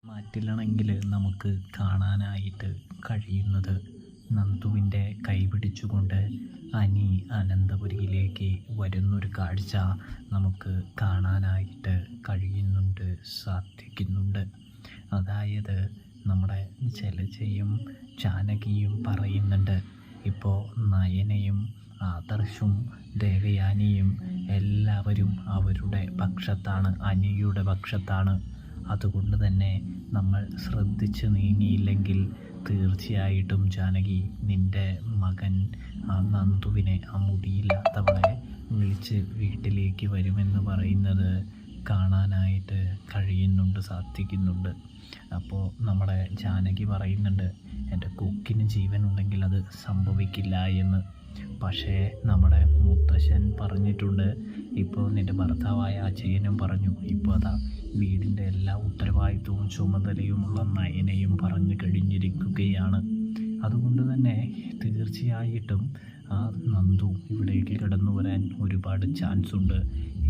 മാറ്റിലാണെങ്കിൽ നമുക്ക് കാണാനായിട്ട് കഴിയുന്നത് നന്ദുവിൻ്റെ കൈപിടിച്ചുകൊണ്ട് അനി അനന്തപുരിയിലേക്ക് വരുന്നൊരു കാഴ്ച നമുക്ക് കാണാനായിട്ട് കഴിയുന്നുണ്ട്, സാധിക്കുന്നുണ്ട്. അതായത് നമ്മുടെ ജലജയും ജാനകിയും പറയുന്നുണ്ട്, ഇപ്പോൾ നയനയും ആദർശും ദേവയാനിയും എല്ലാവരും അവരുടെ പക്ഷത്താണ്, അനിയുടെ പക്ഷത്താണ്. അതുകൊണ്ട് തന്നെ നമ്മൾ ശ്രദ്ധിച്ച് നീങ്ങിയില്ലെങ്കിൽ തീർച്ചയായിട്ടും ജാനകി നിൻ്റെ മകൻ ആ നന്ദുവിനെ, ആ മുടിയില്ലാത്തവളെ വിളിച്ച് വീട്ടിലേക്ക് വരുമെന്ന് പറയുന്നത് കാണാനായിട്ട് കഴിയുന്നുണ്ട്, സാധിക്കുന്നുണ്ട്. അപ്പോൾ നമ്മുടെ ജാനകി പറയുന്നുണ്ട്, എൻ്റെ കൊക്കിന് ജീവനുണ്ടെങ്കിൽ അത് സംഭവിക്കില്ല എന്ന്. പക്ഷേ നമ്മുടെ മുത്തശ്ശൻ പറഞ്ഞിട്ടുണ്ട്, ഇപ്പോൾ നിൻ്റെ ഭർത്താവായ അജയനും പറഞ്ഞു, ഇപ്പോൾ അതാ വീടിൻ്റെ എല്ലാ ഉത്തരവാദിത്വവും ചുമതലയുമുള്ള നയനയും പറഞ്ഞു കഴിഞ്ഞിരിക്കുകയാണ്. അതുകൊണ്ട് തന്നെ തീർച്ചയായിട്ടും ആ നന്ദു ഇവിടേക്ക് കടന്നു വരാൻ ഒരുപാട് ചാൻസ് ഉണ്ട്.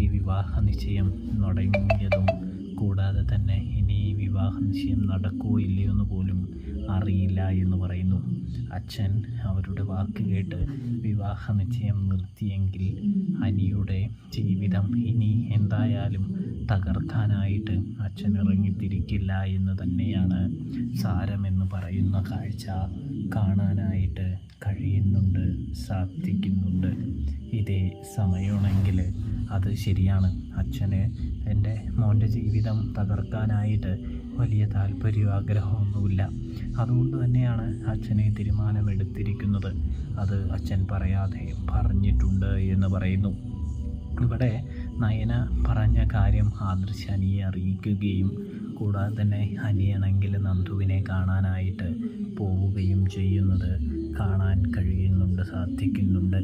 ഈ വിവാഹ നിശ്ചയം തുടങ്ങിയതും കൂടാതെ തന്നെ ഇനി ഈ വിവാഹ നിശ്ചയം നടക്കുമോ ഇല്ലയോ എന്ന് പോലും അറിയില്ല എന്ന് പറയുന്നു. അച്ഛൻ അവരുടെ വാക്ക് കേട്ട് വിവാഹ നിശ്ചയം നിർത്തിയെങ്കിൽ അനിയുടെ ജീവിതം ഇനി എന്തായാലും തകർക്കാനായിട്ട് അച്ഛൻ ഇറങ്ങിത്തിരിക്കില്ല എന്ന് തന്നെയാണ് സാരമെന്ന് പറയുന്ന കാഴ്ച കാണാനായിട്ട് കഴിയുന്നുണ്ട്, സാധിക്കുന്നുണ്ട്. ഇതേ സമയമാണെങ്കിൽ അത് ശരിയാണ്, അച്ഛന് എൻ്റെ മോൻ്റെ ജീവിതം തകർക്കാനായിട്ട് വലിയ താല്പര്യമോ ആഗ്രഹമൊന്നുമില്ല. അതുകൊണ്ട് തന്നെയാണ് അച്ഛനെ തീരുമാനമെടുത്തിരിക്കുന്നത്. അത് അച്ഛൻ പറയാതെ പറഞ്ഞിട്ടുണ്ട് എന്ന് പറയുന്നു. ഇവിടെ നയന പറഞ്ഞ കാര്യം ആദർശ് അനിയെ അറിയിക്കുകയും കൂടാതെ തന്നെ അനിയാണെങ്കിൽ നന്ദുവിനെ കാണാനായിട്ട് പോവുകയും ചെയ്യുന്നത് കാണാൻ കഴിയുന്നുണ്ട്, സാധിക്കുന്നുണ്ട്.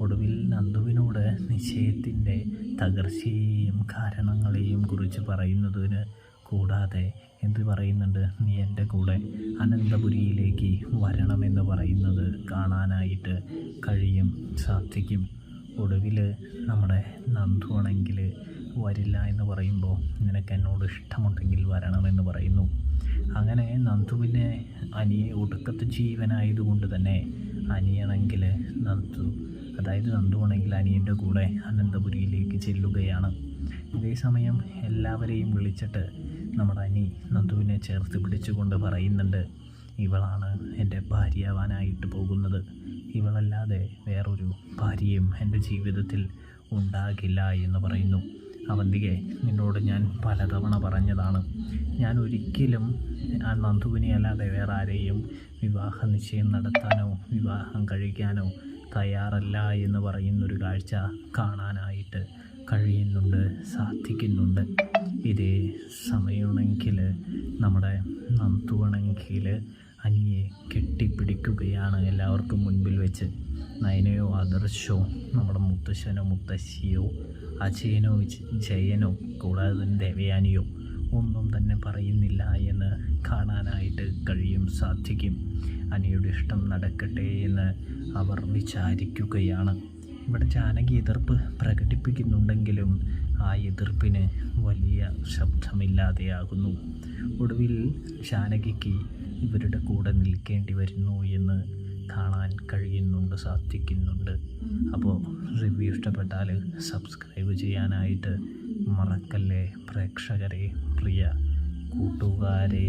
ഒടുവിൽ നന്ദുവിനോട് നിശ്ചയത്തിൻ്റെ തകർച്ചയെയും കാരണങ്ങളെയും കുറിച്ച് പറയുന്നതിന് കൂടാതെ എന്ത് പറയുന്നുണ്ട്, നീ എൻ്റെ കൂടെ അനന്തപുരിയിലേക്ക് വരണമെന്ന് പറയുന്നത് കാണാനായിട്ട് കഴിയും, സാധിക്കും. ഒടുവിൽ നമ്മുടെ നന്ദു ആണെങ്കിൽ വരില്ല എന്ന് പറയുമ്പോൾ നിനക്ക് എന്നോട് ഇഷ്ടമുണ്ടെങ്കിൽ വരണമെന്ന് പറയുന്നു. അങ്ങനെ നന്ദുവിനെ അനിയെ ഒടുക്കത്തെ ജീവനായതുകൊണ്ട് തന്നെ അനിയാണെങ്കിൽ നന്ദു ആണെങ്കിൽ അനിയൻ്റെ കൂടെ അനന്തപുരിയിലേക്ക് ചെല്ലുകയാണ്. ഇതേസമയം എല്ലാവരെയും വിളിച്ചിട്ട് നമ്മുടെ അനി നന്ദുവിനെ ചേർത്ത് പിടിച്ചുകൊണ്ട് പറയുന്നുണ്ട്, ഇവളാണ് എൻ്റെ ഭാര്യയാവാനായിട്ട് പോകുന്നത്. ഇവളല്ലാതെ വേറൊരു ഭാര്യയും എൻ്റെ ജീവിതത്തിൽ ഉണ്ടാകില്ല എന്ന് പറയുന്നു. അവന്തികെ, നിന്നോട് ഞാൻ പലതവണ പറഞ്ഞതാണ്, ഞാൻ ഒരിക്കലും ആ നന്ദുവിനെ അല്ലാതെ വേറെ ആരെയും വിവാഹ നിശ്ചയം നടത്താനോ വിവാഹം കഴിക്കാനോ തയ്യാറല്ല എന്ന് പറയുന്നൊരു കാഴ്ച കാണാനായിട്ട് കഴിയുന്നുണ്ട്, സാധിക്കുന്നുണ്ട്. ഇതേ സമയമാണെങ്കിൽ നമ്മുടെ നന്ദുവാണെങ്കിൽ അനിയെ കെട്ടിപ്പിടിക്കുകയാണ് എല്ലാവർക്കും മുൻപിൽ വെച്ച്. നയനയോ ആദർശോ നമ്മുടെ മുത്തശ്ശനോ മുത്തശ്ശിയോ അജയനോ ജയനോ കൂടാതെ തന്നെ ദേവയാനിയോ ഒന്നും തന്നെ പറയുന്നില്ല എന്ന് കാണാനായിട്ട് കഴിയും, സാധിക്കും. അനിയുടെ ഇഷ്ടം നടക്കട്ടെ എന്ന് അവർ വിചാരിക്കുകയാണ്. ഇവിടെ ജാനകി എതിർപ്പ് പ്രകടിപ്പിക്കുന്നുണ്ടെങ്കിലും ആ എതിർപ്പിന് വലിയ ശബ്ദമില്ലാതെയാകുന്നു. ഒടുവിൽ ജാനകിക്ക് ഇവരുടെ കൂടെ നിൽക്കേണ്ടി വരുന്നു എന്ന് കാണാൻ കഴിയുന്നുണ്ട്, സാധിക്കുന്നുണ്ട്. അപ്പോൾ റിവ്യൂ ഇഷ്ടപ്പെട്ടാൽ സബ്സ്ക്രൈബ് ചെയ്യാനായിട്ട് മറക്കല്ലേ പ്രേക്ഷകരെ, പ്രിയ കൂട്ടുകാരേ.